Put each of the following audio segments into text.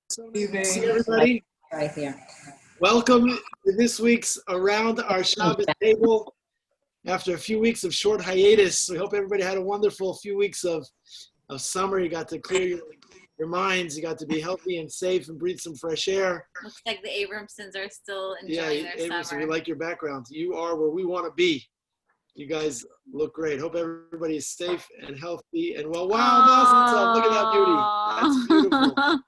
So nice to see everybody. Right here. Welcome to this week's Around Our Shabbos Table. After a few weeks of short hiatus, we hope everybody had a wonderful few weeks of summer. You got to clear your minds. You got to be healthy and safe and breathe some fresh air. Looks like the Abramsons are still enjoying their Abramson, summer. we like your background. You are where we want to be. You guys look great. Hope everybody is safe and healthy and well. Wow, look at that beauty. That's beautiful.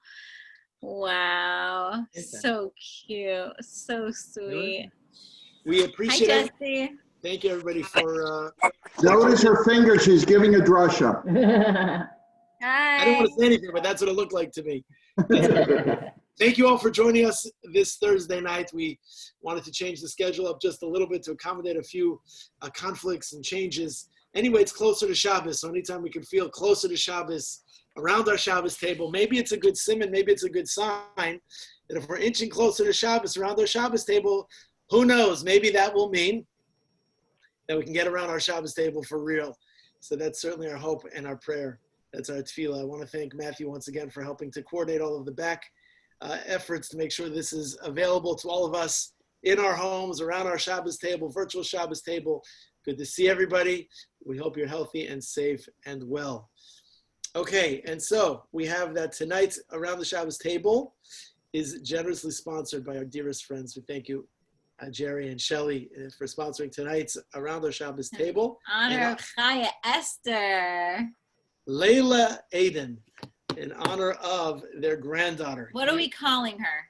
Wow, so cute, so sweet. We appreciate Hi, it. Jesse. Thank you, everybody, for. Notice her finger. She's giving a drasha. Hi. I didn't want to say anything, but that's what it looked like to me. Thank you all for joining us this Thursday night. We wanted to change the schedule up just a little bit to accommodate a few conflicts and changes. Anyway, it's closer to Shabbos, so anytime we can feel closer to Shabbos, around our Shabbos table, maybe it's a good simon, maybe it's a good sign that if we're inching closer to Shabbos around our Shabbos table, who knows, maybe that will mean that we can get around our Shabbos table for real. So that's certainly our hope and our prayer. That's our tefillah. I want to thank Matthew once again for helping to coordinate all of the back efforts to make sure this is available to all of us in our homes, around our Shabbos table, virtual Shabbos table. Good to see everybody. We hope you're healthy and safe and well. Okay, and so we have that tonight Around the Shabbos Table is generously sponsored by our dearest friends. We thank you, Jerry and Shelley, for sponsoring tonight's Around our Shabbos Table. Honor of Chaya Esther. Layla Aiden, in honor of their granddaughter. What are we calling her?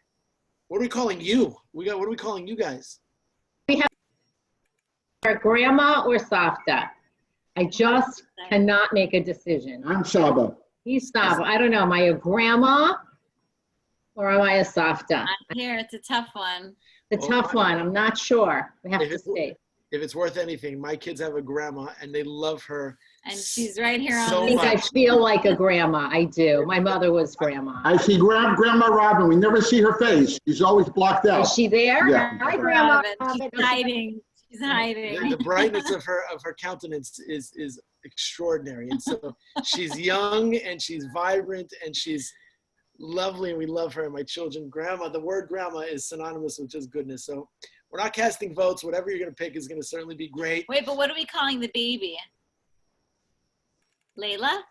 What are we calling you? What are we calling you guys? We have our grandma or Savta. I just cannot make a decision. I'm Saba. He's Saba. I don't know. Am I a grandma or am I a Savta? I'm here. It's a tough one. The tough one. I'm not sure. We have to see. If it's worth anything, my kids have a grandma and they love her. And she's right here on so I think I feel like a grandma. I do. My mother was grandma. I see Grandma Robin. We never see her face. She's always blocked out. Is she there? Yeah. Hi, Grandma. She's hiding. She's hiding. The brightness of her countenance is extraordinary. And so she's young and she's vibrant and she's lovely and we love her. And my children, grandma, the word grandma is synonymous with just goodness. So we're not casting votes. Whatever you're going to pick is going to certainly be great. Wait, but what are we calling the baby? Layla?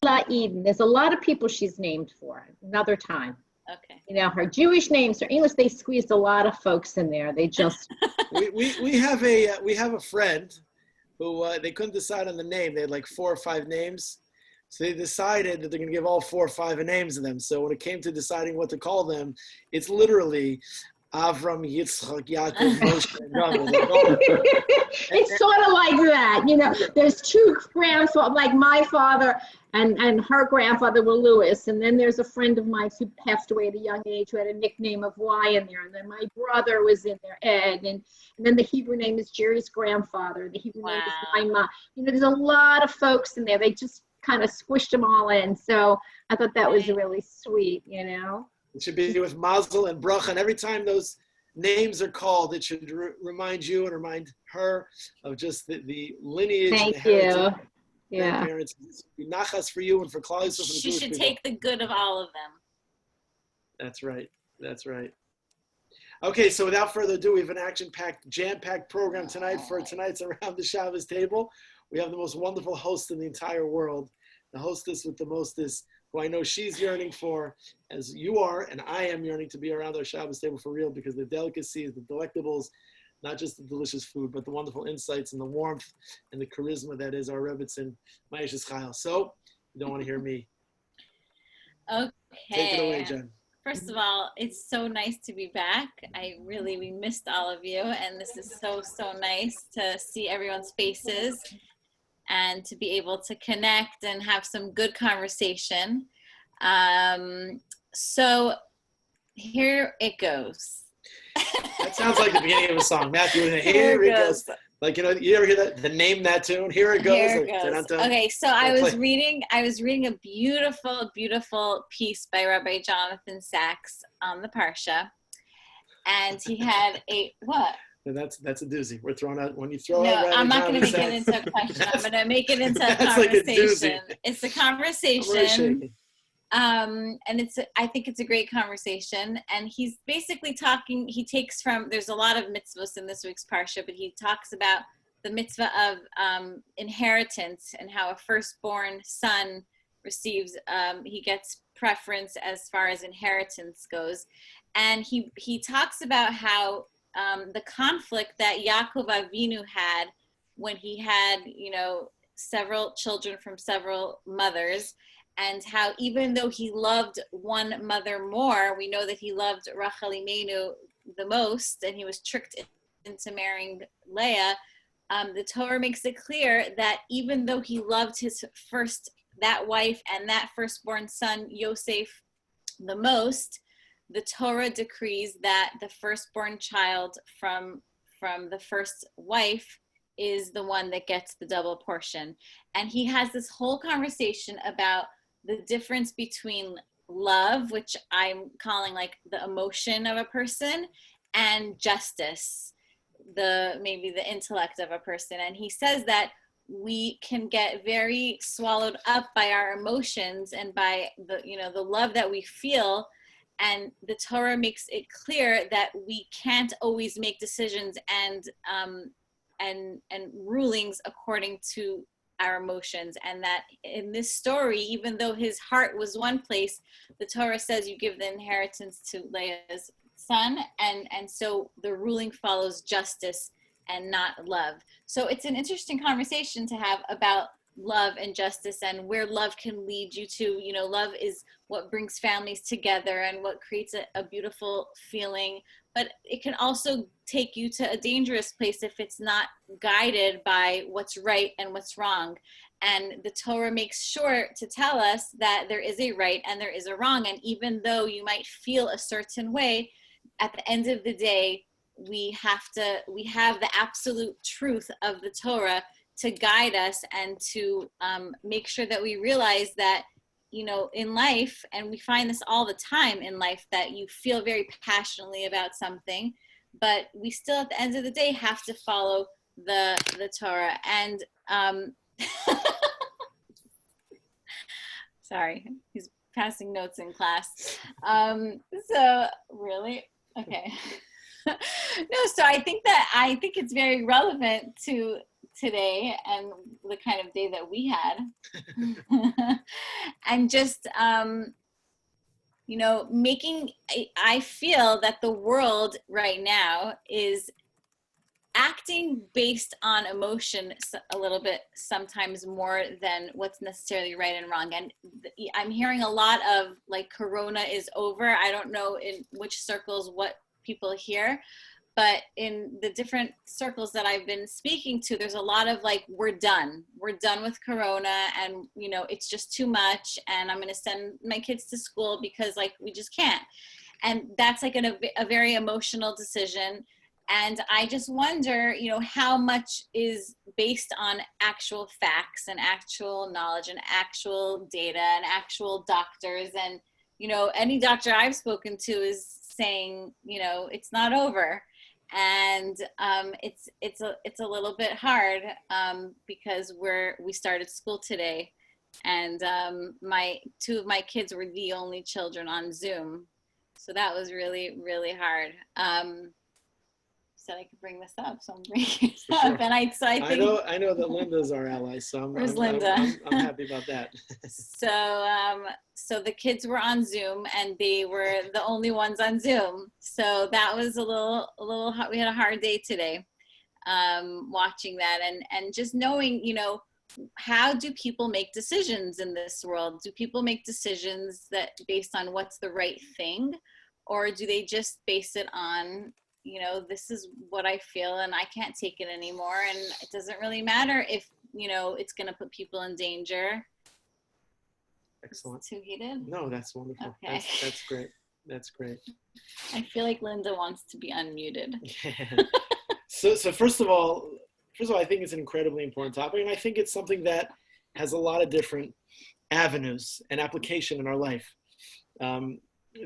Layla Eden. There's a lot of people she's named for. Another time. Okay. You know, her Jewish names, her English, they squeezed a lot of folks in there. They just. we have a friend who they couldn't decide on the name. They had like 4 or 5 names. So they decided that they're going to give all 4 or 5 names of them. So when it came to deciding what to call them, it's literally Avram, Yitzchak, Yaakov, Moshe, and Ram. It's sort of like that, you know. There's 2 grandfathers, like my father and her grandfather were Lewis, and then there's a friend of mine who passed away at a young age who had a nickname of Y in there, and then my brother was in there, Ed, and then the Hebrew name is Jerry's grandfather. The Hebrew name is my mom. You know, there's a lot of folks in there. They just kind of squished them all in, so I thought that was really sweet, you know. It should be with mazel and bracha, and every time those names are called, it should remind you and remind her of just the lineage. Thank and the heritage. you. Yeah. Parents, be nachas for you and for Klal Yisrael. She should take the good of all of them. That's right. That's right. Okay, so without further ado, we have an action-packed, jam-packed program tonight for tonight's Around the Shabbos Table. We have the most wonderful host in the entire world, the hostess with the mostest, who I know she's yearning for, as you are, and I am yearning to be around our Shabbos table for real, because the delicacies, the delectables, not just the delicious food, but the wonderful insights and the warmth and the charisma that is our Rebbetzin, Ma'ashes Chayil. So, you don't want to hear me. Okay. Take it away, Jen. First of all, it's so nice to be back. We missed all of you, and this is so nice to see everyone's faces and to be able to connect and have some good conversation. So here it goes. That sounds like the beginning of a song. Matthew, here it goes. Like, you know, you ever hear that? The name that tune? Here it goes. Here it goes. Okay, so I was reading a beautiful piece by Rabbi Jonathan Sachs on the Parsha. And he had what? And that's a doozy. We're throwing out, when you throw no, out Rabbi I'm not going to make Jonathan it into a question. I'm going to make it into a that's conversation. Like a it's a conversation And I think it's a great conversation. And he's basically talking, he takes from, there's a lot of mitzvahs in this week's parsha, but he talks about the mitzvah of inheritance and how a firstborn son receives, he gets preference as far as inheritance goes. And he talks about how the conflict that Yaakov Avinu had when he had, several children from several mothers, and how even though he loved one mother more, we know that he loved Rachel Imenu the most, and he was tricked into marrying Leah. The Torah makes it clear that even though he loved that wife and that firstborn son, Yosef, the most, the Torah decrees that the firstborn child from the first wife is the one that gets the double portion. And he has this whole conversation about the difference between love, which I'm calling like the emotion of a person, and justice, maybe the intellect of a person. And he says that we can get very swallowed up by our emotions and by the love that we feel. And the Torah makes it clear that we can't always make decisions and rulings according to our emotions. And that in this story, even though his heart was one place, the Torah says you give the inheritance to Leah's son, and so the ruling follows justice and not love. So it's an interesting conversation to have about love and justice and where love can lead you to. Love is what brings families together and what creates a beautiful feeling, but it can also take you to a dangerous place if it's not guided by what's right and what's wrong. And the Torah makes sure to tell us that there is a right and there is a wrong. And even though you might feel a certain way, at the end of the day, we have the absolute truth of the Torah to guide us and to make sure that we realize that, in life, and we find this all the time in life, that you feel very passionately about something, but we still at the end of the day have to follow the Torah. And sorry, he's passing notes in class. So really? Okay. No, so I think it's very relevant to today and the kind of day that we had. And just I feel that the world right now is acting based on emotion a little bit, sometimes more than what's necessarily right and wrong. And I'm hearing a lot of like Corona is over. I don't know in which circles what people hear, but in the different circles that I've been speaking to, there's a lot of like, we're done with Corona, and it's just too much, and I'm going to send my kids to school because like we just can't. And that's like a very emotional decision. And I just wonder, how much is based on actual facts and actual knowledge and actual data and actual doctors. And any doctor I've spoken to is saying, it's not over. And it's a little bit hard because we started school today, and two of my kids were the only children on Zoom, so that was really, really hard. Said I could bring this up, so I'm bringing it up. And I think I know that Linda's our ally, so I'm happy about that. So the kids were on Zoom, and they were the only ones on Zoom. So that was a little we had a hard day today, watching that and just knowing, how do people make decisions in this world? Do people make decisions that based on what's the right thing, or do they just base it on, this is what I feel and I can't take it anymore, and it doesn't really matter if, it's going to put people in danger. Excellent. Too heated? No, that's wonderful. Okay. That's great. That's great. I feel like Linda wants to be unmuted. Yeah. So first of all, I think it's an incredibly important topic, and I think it's something that has a lot of different avenues and application in our life.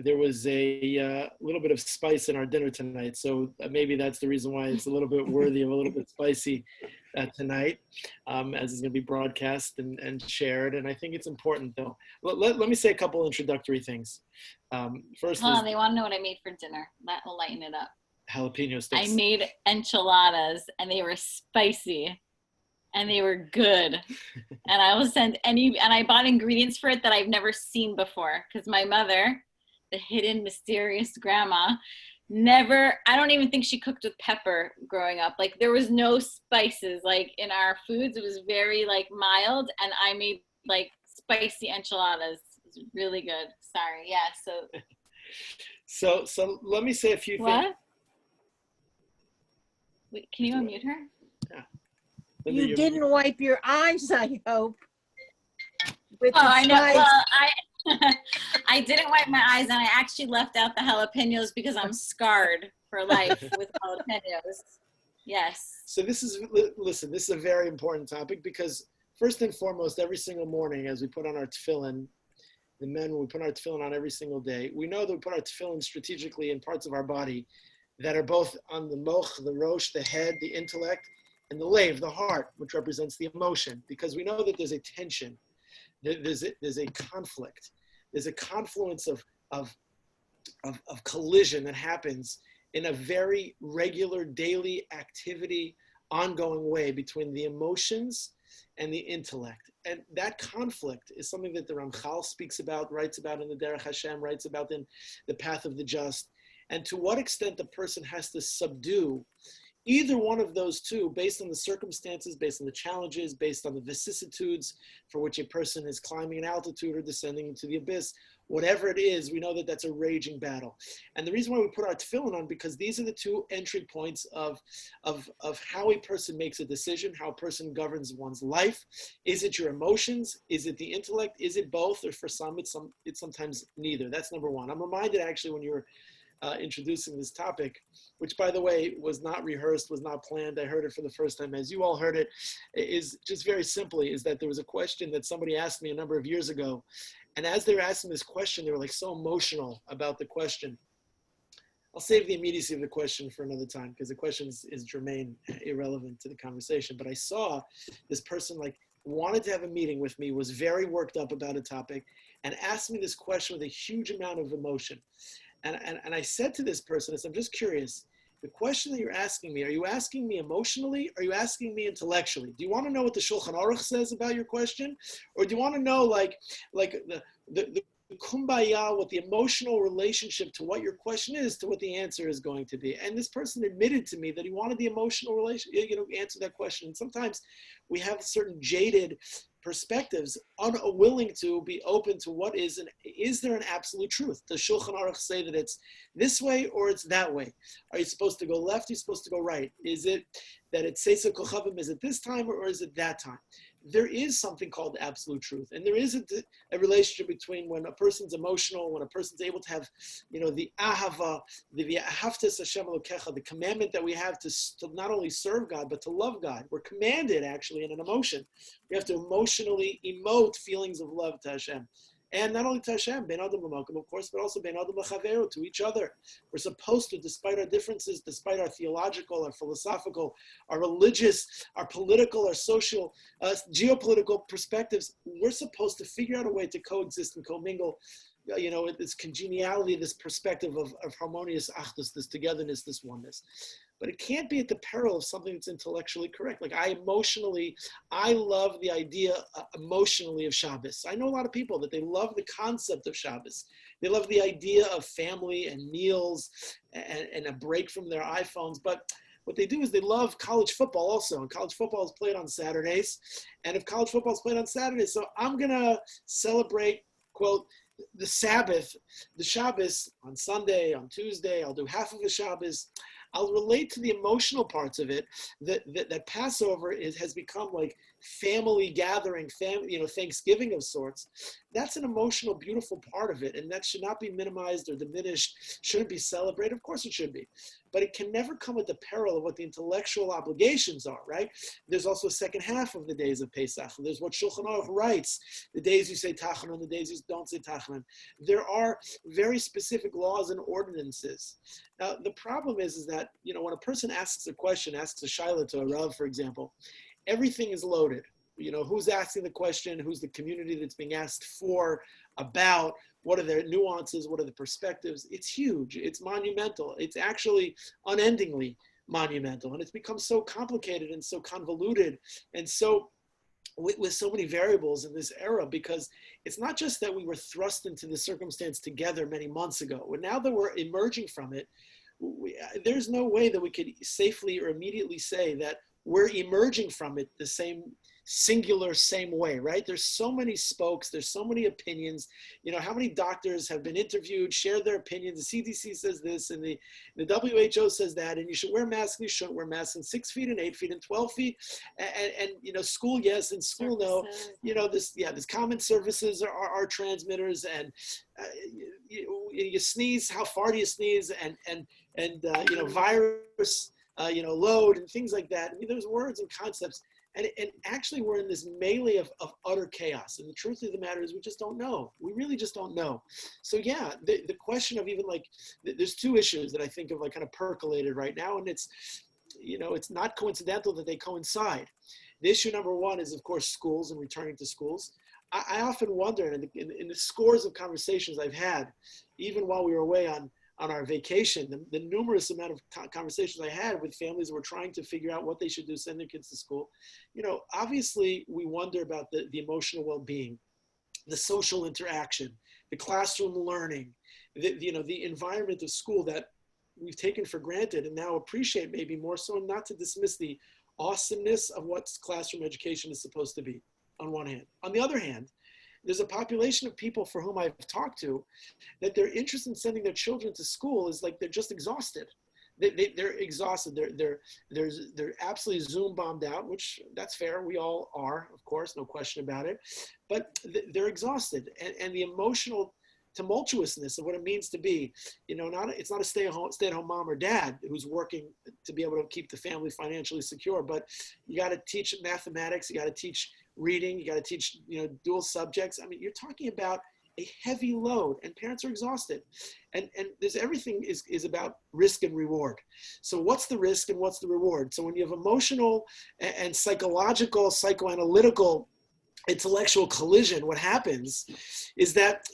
there was a little bit of spice in our dinner tonight. So maybe that's the reason why it's a little bit worthy of a little bit spicy tonight, as it's going to be broadcast and shared. And I think it's important, though. Let me say a couple introductory things. First, hold on, they want to know what I made for dinner. That will lighten it up. Jalapeno sticks. I made enchiladas, and they were spicy, and they were good. And I will send and I bought ingredients for it that I've never seen before, because my mother, the hidden, mysterious grandma, I don't even think she cooked with pepper growing up. Like, there was no spices, like, in our foods. It was very, like, mild, and I made, like, spicy enchiladas. It was really good. Sorry. Yeah, So let me say a few things. What? Wait, can you unmute her? Yeah. You didn't wipe your eyes, I hope. With the I know. spice. Well, I didn't wipe my eyes, and I actually left out the jalapenos because I'm scarred for life with jalapenos. Yes. So listen, this is a very important topic, because first and foremost, every single morning as we put on our tefillin, the men, when we put our tefillin on every single day, we know that we put our tefillin strategically in parts of our body that are both on the moch, the rosh, the head, the intellect, and the lev, the heart, which represents the emotion, because we know that there's a tension, there's a conflict, there's a confluence of collision that happens in a very regular daily activity, ongoing way between the emotions and the intellect. And that conflict is something that the Ramchal speaks about, writes about in the Derech Hashem, writes about in the Path of the Just, and to what extent the person has to subdue either one of those two based on the circumstances, based on the challenges, based on the vicissitudes for which a person is climbing an altitude or descending into the abyss. Whatever it is, we know that that's a raging battle. And the reason why we put our tefillin on, because these are the two entry points of how a person makes a decision, how a person governs one's life. Is it your emotions? Is it the intellect? Is it both? Or for some, it's sometimes neither. That's number one. I'm reminded, actually, when you were introducing this topic, which, by the way, was not rehearsed, was not planned. I heard it for the first time, as you all heard it, is just very simply, is that there was a question that somebody asked me a number of years ago. And as they were asking this question, they were like so emotional about the question. I'll save the immediacy of the question for another time, because the question is germane, irrelevant to the conversation. But I saw this person like wanted to have a meeting with me, was very worked up about a topic, and asked me this question with a huge amount of emotion. And I said to this person, I said, I'm just curious, the question that you're asking me, are you asking me emotionally? Or are you asking me intellectually? Do you want to know what the Shulchan Aruch says about your question? Or do you want to know like the kumbaya, what the emotional relationship to what your question is, to what the answer is going to be? And this person admitted to me that he wanted the emotional relation, answer that question. And sometimes we have certain jaded perspectives, unwilling to be open to what is there an absolute truth? Does Shulchan Aruch say that it's this way or it's that way? Are you supposed to go left? Are you supposed to go right? Is it that it's Seisa Kochavim, is it this time or is it that time? There is something called absolute truth. And there is a relationship between when a person's emotional, when a person's able to have, the ahava, the v'ahavtas Hashem Elokecha, the commandment that we have to not only serve God, but to love God. We're commanded, actually, in an emotion. We have to emotionally emote feelings of love to Hashem. And not only to Hashem, Ben Adam L'Malkum, of course, but also Ben Adam L'Chaveru, to each other. We're supposed to, despite our differences, despite our theological, our philosophical, our religious, our political, our social, geopolitical perspectives, we're supposed to figure out a way to coexist and commingle, this congeniality, this perspective of harmonious achdus, this togetherness, this oneness. But it can't be at the peril of something that's intellectually correct. Like I love the idea emotionally of Shabbos. I know a lot of people that they love the concept of Shabbos. They love the idea of family and meals and a break from their iPhones. But what they do is they love college football also. And college football is played on Saturdays. And if college football is played on Saturdays, so I'm going to celebrate, quote, the Sabbath, the Shabbos on Sunday, on Tuesday. I'll do half of the Shabbos. I'll relate to the emotional parts of it, that Passover has become like family gathering, Thanksgiving of sorts, that's an emotional, beautiful part of it. And that should not be minimized or diminished, shouldn't be celebrated. Of course it should be. But it can never come at the peril of what the intellectual obligations are, right? There's also a second half of the days of Pesach. There's what Shulchan Aruch writes, the days you say Tachanun, the days you don't say Tachanun. There are very specific laws and ordinances. Now, the problem is that, when a person asks a question, asks a shaila to a Rav, for example, everything is loaded. Who's asking the question, who's the community that's being asked for, about, what are their nuances, what are the perspectives? It's huge, it's monumental, it's actually unendingly monumental. And it's become so complicated and so convoluted and so with so many variables in this era, because it's not just that we were thrust into this circumstance together many months ago. And now that we're emerging from it, there's no way that we could safely or immediately say that we're emerging from it the same way, right? There's so many spokes, there's so many opinions. How many doctors have been interviewed, shared their opinions? The CDC says this, and the WHO says that, and you should wear masks, and you shouldn't wear masks, and 6 feet and 8 feet and 12 feet, and school yes, and school no. This common surfaces are transmitters, and you sneeze, how far do you sneeze, and virus, load, and things like that. There's words and concepts. And actually, we're in this melee of utter chaos. And the truth of the matter is we just don't know. We really just don't know. So yeah, the question of even there's two issues that I think of kind of percolated right now. And it's not coincidental that they coincide. The issue number one is, of course, schools and returning to schools. I often wonder, in the scores of conversations I've had, even while we were away on our vacation, the numerous amount of conversations I had with families who were trying to figure out what they should do, send their kids to school. Obviously we wonder about the emotional well-being, the social interaction, the classroom learning, the environment of school that we've taken for granted and now appreciate maybe more so, and not to dismiss the awesomeness of what classroom education is supposed to be on one hand. On the other hand, there's a population of people for whom I've talked to that their interest in sending their children to school is they're just exhausted. They're exhausted. They're absolutely Zoom bombed out, which that's fair. We all are, of course, no question about it. But they're exhausted, and the emotional tumultuousness of what it means to be, it's not a stay-at-home mom or dad who's working to be able to keep the family financially secure, but you got to teach mathematics, you got to teach reading, you got to teach, dual subjects. You're talking about a heavy load, and parents are exhausted. And there's everything is about risk and reward. So what's the risk and what's the reward? So when you have emotional and psychological, psychoanalytical, intellectual collision, what happens is that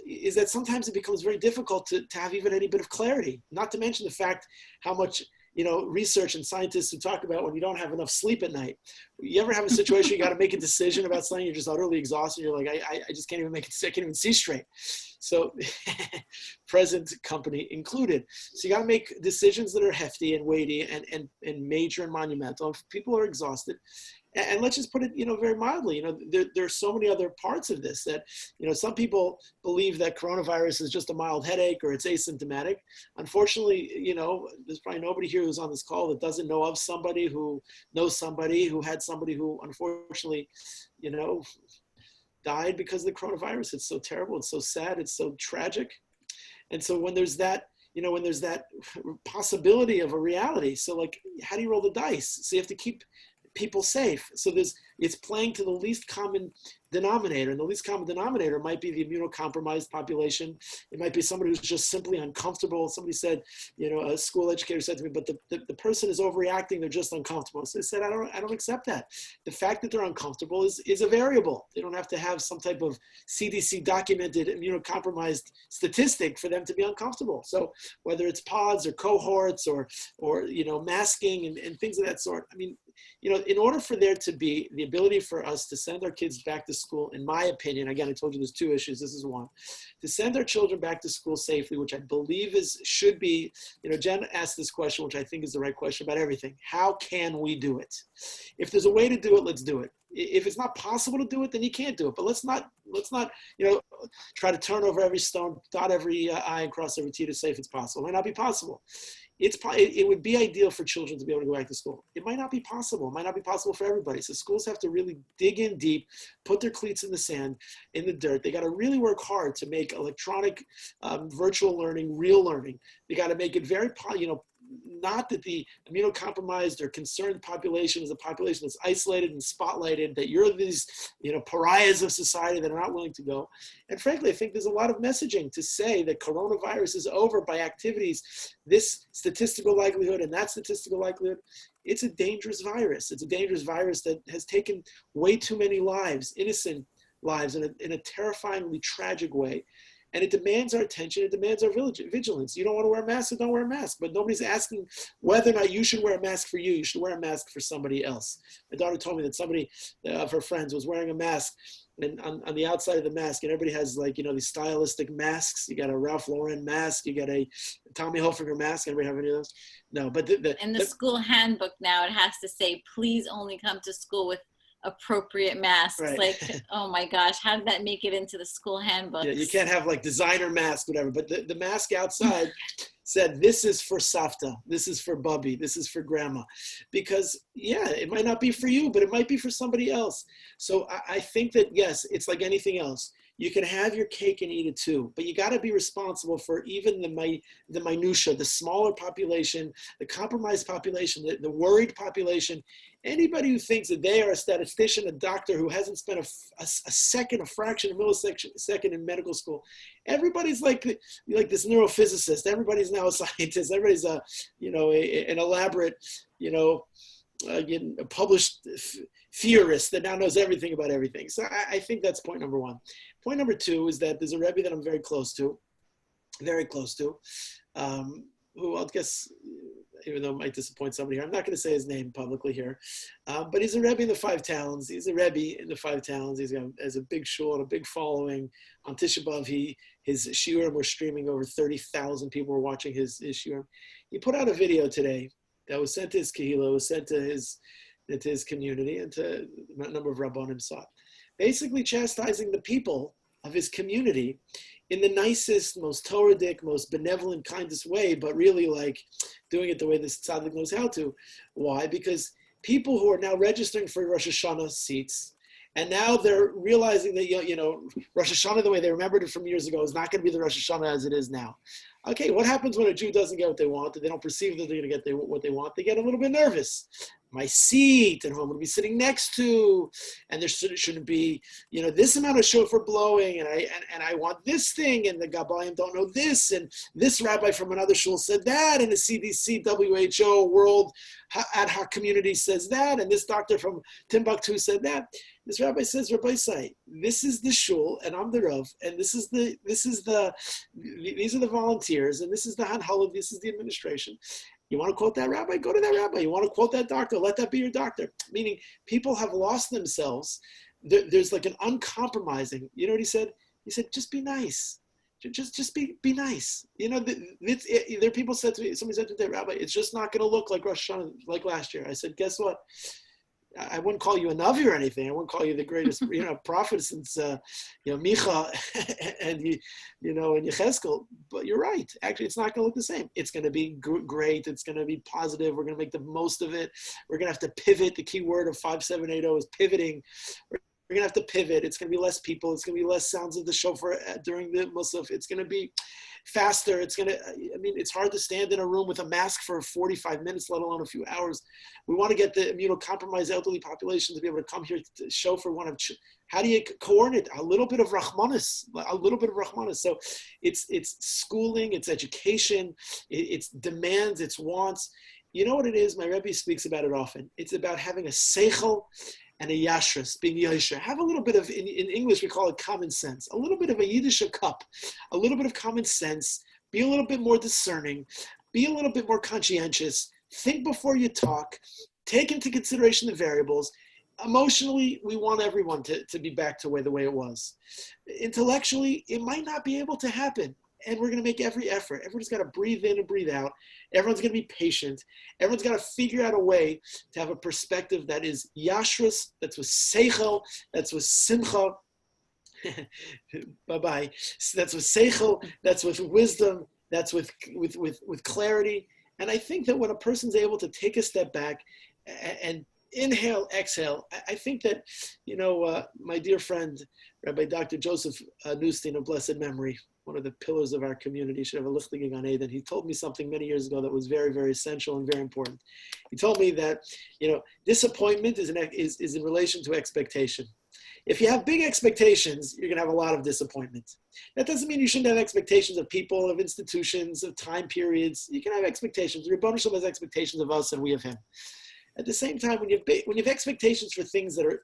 sometimes it becomes very difficult to have even any bit of clarity, not to mention the fact how much research and scientists who talk about when you don't have enough sleep at night. You ever have a situation, you got to make a decision about something, you're just utterly exhausted, you're like, I just can't even make it, I can't even see straight. So present company included. So you got to make decisions that are hefty and weighty and major and monumental. People are exhausted. And let's just put it, very mildly, there are so many other parts of this that, some people believe that coronavirus is just a mild headache or it's asymptomatic. Unfortunately, there's probably nobody here who's on this call that doesn't know of somebody who knows somebody who had somebody who unfortunately, died because of the coronavirus. It's so terrible. It's so sad. It's so tragic. And so when there's that, when there's that possibility of a reality, so how do you roll the dice? So you have to keep people safe. So it's playing to the least common denominator, and the least common denominator might be the immunocompromised population. It might be somebody who's just simply uncomfortable. Somebody said, a school educator said to me, but the person is overreacting, they're just uncomfortable. So I said, I don't accept that. The fact that they're uncomfortable is a variable. They don't have to have some type of CDC documented immunocompromised statistic for them to be uncomfortable. So whether it's pods or cohorts or masking and things of that sort, in order for there to be the ability for us to send our kids back to school, in my opinion, again, I told you there's two issues, this is one, to send our children back to school safely, which I believe should be, Jen asked this question, which I think is the right question about everything. How can we do it? If there's a way to do it, let's do it. If it's not possible to do it, then you can't do it. But let's not, try to turn over every stone, dot every I, and cross every T to say if it's possible. It might not be possible. It would be ideal for children to be able to go back to school. It might not be possible. It might not be possible for everybody. So schools have to really dig in deep, put their cleats in the sand, in the dirt. They got to really work hard to make electronic, virtual learning, real learning. They got to make it very, not that the immunocompromised or concerned population is a population that's isolated and spotlighted, that you're these, pariahs of society that are not willing to go. And frankly, I think there's a lot of messaging to say that coronavirus is over by activities, this statistical likelihood and that statistical likelihood. It's a dangerous virus. It's a dangerous virus that has taken way too many lives, innocent lives, in a terrifyingly tragic way. And it demands our attention. It demands our vigilance. You don't want to wear a mask, so don't wear a mask. But nobody's asking whether or not you should wear a mask for you. You should wear a mask for somebody else. My daughter told me that somebody of her friends was wearing a mask, and on the outside of the mask, and everybody has these stylistic masks. You got a Ralph Lauren mask. You got a Tommy Hilfiger mask. Anybody have any of those? No, but in the school handbook now, it has to say, please only come to school with appropriate masks. Right. Like, oh my gosh, how did that make it into the school handbook? Yeah, you can't have designer mask, whatever. But the mask outside said, this is for Savta, this is for Bubby, this is for Grandma. Because, it might not be for you, but it might be for somebody else. So I think that, yes, it's like anything else. You can have your cake and eat it too, but you got to be responsible for even the minutia, the smaller population, the compromised population, the worried population. Anybody who thinks that they are a statistician, a doctor who hasn't spent a second, a fraction, a millisecond in medical school. Everybody's like this neurophysicist. Everybody's now a scientist. Everybody's an elaborate, a published theorist that now knows everything about everything. So I think that's point number one. Point number two is that there's a Rebbe that I'm very close to, who I'll guess, even though it might disappoint somebody here, I'm not going to say his name publicly here, but he's a Rebbe in the Five Towns. He's a Rebbe in the Five Towns. He has a big shul and a big following. On Tisha B'Av, his shiurim were streaming. Over 30,000 people were watching his shiurim. He put out a video today that was sent to his kehillah, was sent to his community, and to a number of rabbanim saw it, basically chastising the people of his community in the nicest, most Toradic, most benevolent, kindest way, but really doing it the way this tzaddik knows how to. Why? Because people who are now registering for Rosh Hashanah seats, and now they're realizing that, Rosh Hashanah, the way they remembered it from years ago, is not going to be the Rosh Hashanah as it is now. Okay, what happens when a Jew doesn't get what they want, and they don't perceive that they're going to get what they want? They get a little bit nervous. My seat, and who I'm going to be sitting next to, and there shouldn't be, this amount of shofar blowing, and I want this thing, and the Gabbayim don't know this, and this rabbi from another shul said that, and the CDC, WHO, World Ad Hoc Community says that, and this doctor from Timbuktu said that. This rabbi says, Rabbi Say, this is the shul, and I'm the Rav, and these are the volunteers, and this is the Hanhala, this is the administration. You want to quote that rabbi? Go to that rabbi. You want to quote that doctor? Let that be your doctor. Meaning, people have lost themselves. There's an uncompromising. You know what he said? He said, just be nice. Just be nice. There are people said to me, somebody said to their rabbi, it's just not going to look like Rosh Hashanah like last year. I said, guess what? I wouldn't call you a Navi or anything. I wouldn't call you the greatest, prophet since, Micha and, and Yechezkel. But you're right. Actually, it's not going to look the same. It's going to be great. It's going to be positive. We're going to make the most of it. We're going to have to pivot. The key word of 5780 is pivoting. We're going to have to pivot. It's going to be less people. It's going to be less sounds of the shofar during the Musaf. It's going to be faster. It's hard to stand in a room with a mask for 45 minutes, let alone a few hours. We want to get the immunocompromised elderly population to be able to come here to show for how do you coordinate a little bit of Rahmanis? So it's schooling, it's education, it's demands, it's wants. You know what it is? My Rebbe speaks about it often. It's about having a seichel and a yashras, being yasher. Have a little bit of, in English we call it common sense, a little bit of a Yiddish cup, a little bit of common sense, be a little bit more discerning, be a little bit more conscientious, think before you talk, take into consideration the variables. Emotionally, we want everyone to be back to the way it was. Intellectually, it might not be able to happen. and we're going to make every effort. Everyone's got to breathe in and breathe out. Everyone's going to be patient. Everyone's got to figure out a way to have a perspective that is yashrus, that's with seichel, that's with simcha. Bye-bye. That's with seichel, that's with wisdom, that's with clarity. And I think that when a person's able to take a step back and inhale, exhale, I think that, my dear friend, Rabbi Dr. Joseph Newstein of blessed memory, one of the pillars of our community, should have a lichtig on Eden. He told me something many years ago that was very, very essential and very important. He told me that, disappointment is in relation to expectation. If you have big expectations, you're going to have a lot of disappointment. That doesn't mean you shouldn't have expectations of people, of institutions, of time periods. You can have expectations. Rebbetzin Shalom has expectations of us and we of him. At the same time, when you have expectations for things that are,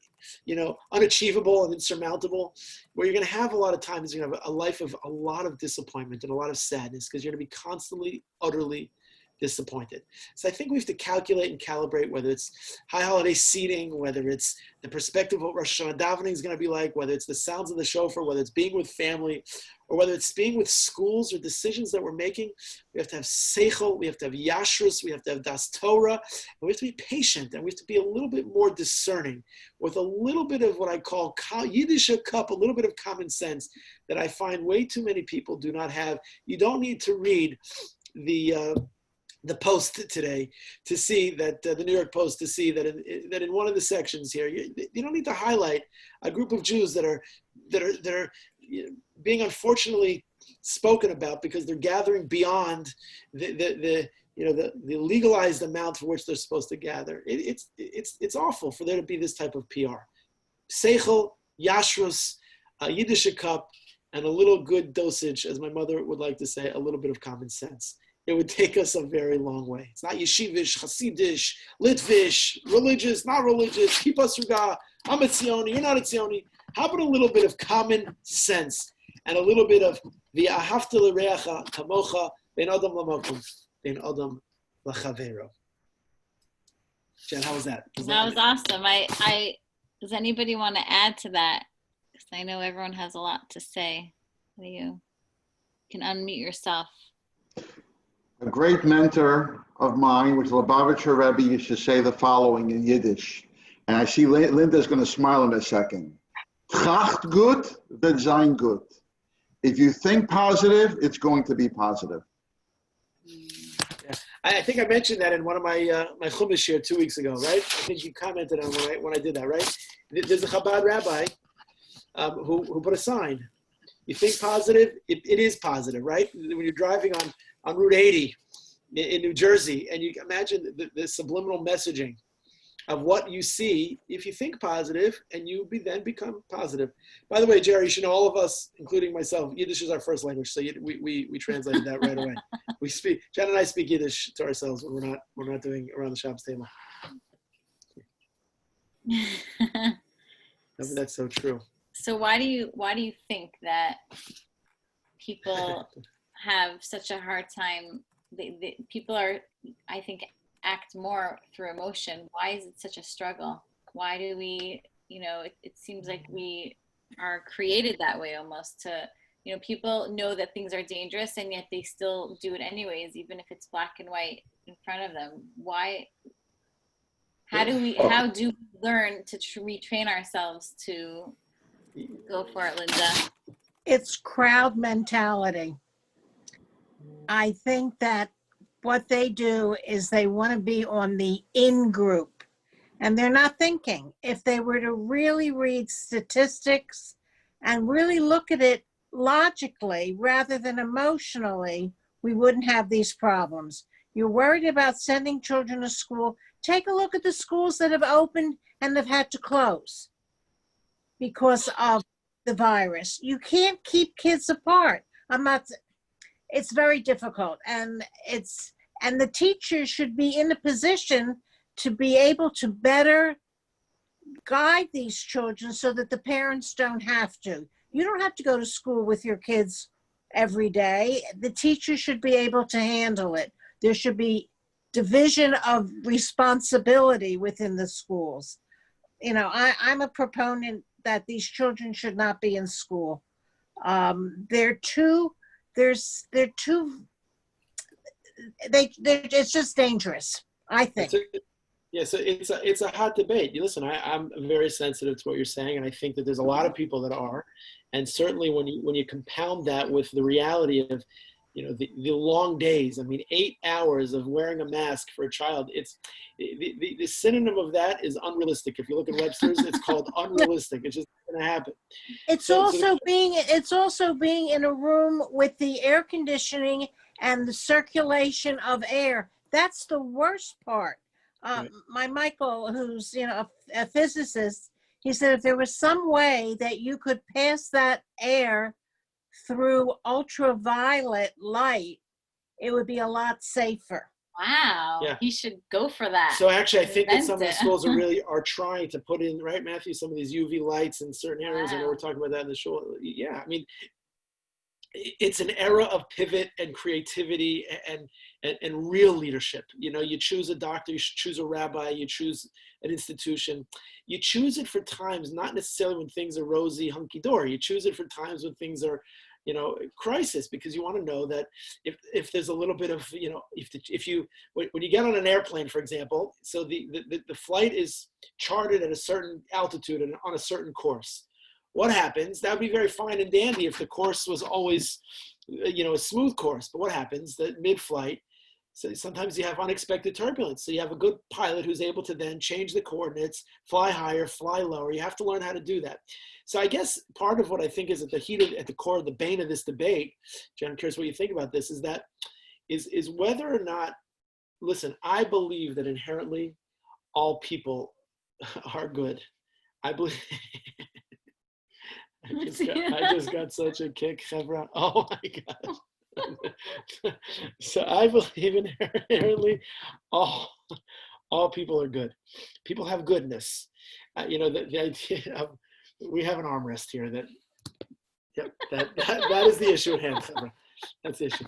unachievable and insurmountable, where you're going to have a lot of times, you're going to have a life of a lot of disappointment and a lot of sadness because you're going to be constantly, utterly disappointed. So I think we have to calculate and calibrate whether it's high holiday seating, whether it's the perspective of what Rosh Hashanah davening is going to be like, whether it's the sounds of the shofar, whether it's being with family, or whether it's being with schools or decisions that we're making. We have to have seichel, we have to have yashrus, we have to have das Torah, and we have to be patient, and we have to be a little bit more discerning with a little bit of what I call Yiddish cup, a little bit of common sense that I find way too many people do not have. You don't need to read the Post today to see that the New York Post to see that in one of the sections here, you don't need to highlight a group of Jews that are being unfortunately spoken about because they're gathering beyond the legalized amount for which they're supposed to gather. It's awful for there to be this type of PR. Seichel, Yashrus, Yiddish cup, and a little good dosage, as my mother would like to say, a little bit of common sense. It would take us a very long way. It's not yeshivish, hasidish, litvish, religious, not religious, kippah sruga, I'm a Tzioni, you're not a Tzioni. How about a little bit of common sense and a little bit of v'ahavta l'reacha kamocha ben adam l'makom ben adam l'chavero. Jen, how was that? That was awesome. I does anybody want to add to that? Because I know everyone has a lot to say. You can unmute yourself. A great mentor of mine, which Lubavitcher Rebbe, used to say the following in Yiddish. And I see Linda's going to smile in a second. Tracht gut, wird sein gut. If you think positive, it's going to be positive. Yeah. I think I mentioned that in one of my chumash here 2 weeks ago, right? I think you commented on when I did that, right? There's a Chabad rabbi who put a sign. You think positive, it is positive, right? When you're driving on Route 80 in New Jersey, and you imagine the subliminal messaging of what you see if you think positive, and you then become positive. By the way, Jerry, you should know all of us, including myself, Yiddish is our first language, so we translated that right away. Jen and I speak Yiddish to ourselves when we're not doing around the Shabbos table. That's so true. So why do you think that people have such a hard time? People are, I think, act more through emotion. Why is it such a struggle? Why do we, it seems like we are created that way almost to, people know that things are dangerous and yet they still do it anyways, even if it's black and white in front of them. Why? How do we learn to retrain ourselves to go for it, Linda? It's crowd mentality. I think that what they do is they want to be on the in group, and they're not thinking. If they were to really read statistics and really look at it logically rather than emotionally, we wouldn't have these problems. You're worried about sending children to school. Take a look at the schools that have opened and have had to close because of the virus. You can't keep kids apart. It's very difficult, and the teachers should be in a position to be able to better guide these children so that the parents don't have to. You don't have to go to school with your kids every day. The teachers should be able to handle it. There should be division of responsibility within the schools. I'm a proponent that these children should not be in school. They're too they're too, it's just dangerous, I think. Yeah, so it's a hot debate. You listen, I'm very sensitive to what you're saying, and I think that there's a lot of people that are, and certainly when you compound that with the reality of, the long days. I mean, 8 hours of wearing a mask for a child. It's the synonym of that is unrealistic. If you look at Webster's, it's called unrealistic. It's just not going to happen. It's also being in a room with the air conditioning and the circulation of air. That's the worst part. Right. My Michael, who's a physicist, he said if there was some way that you could pass that air through ultraviolet light, it would be a lot safer. Wow. Yeah. He should go for that. So actually, I think that some of the Invent it. schools are trying to put in, right, Matthew, some of these UV lights in certain areas. I know Wow. we're talking about that in the show. Yeah, I mean, it's an era of pivot and creativity and real leadership. You choose a doctor, you choose a rabbi, you choose an institution. You choose it for times, not necessarily when things are rosy, hunky-dory. You choose it for times when things are, crisis, because you want to know that if there's a little bit of, when you get on an airplane, for example, so the flight is charted at a certain altitude and on a certain course. What happens? That would be very fine and dandy if the course was always, a smooth course. But what happens that mid-flight, so sometimes you have unexpected turbulence. So you have a good pilot who's able to then change the coordinates, fly higher, fly lower. You have to learn how to do that. So I guess part of what I think is at the core of the bane of this debate, Jen, I'm curious what you think about this, is that is whether or not, listen, I believe that inherently all people are good. I believe. I just got such a kick, Chevron. Oh my God. So I believe inherently all people are good. People have goodness. The idea of, we have an armrest here that is the issue at hand, Chevron. That's the issue.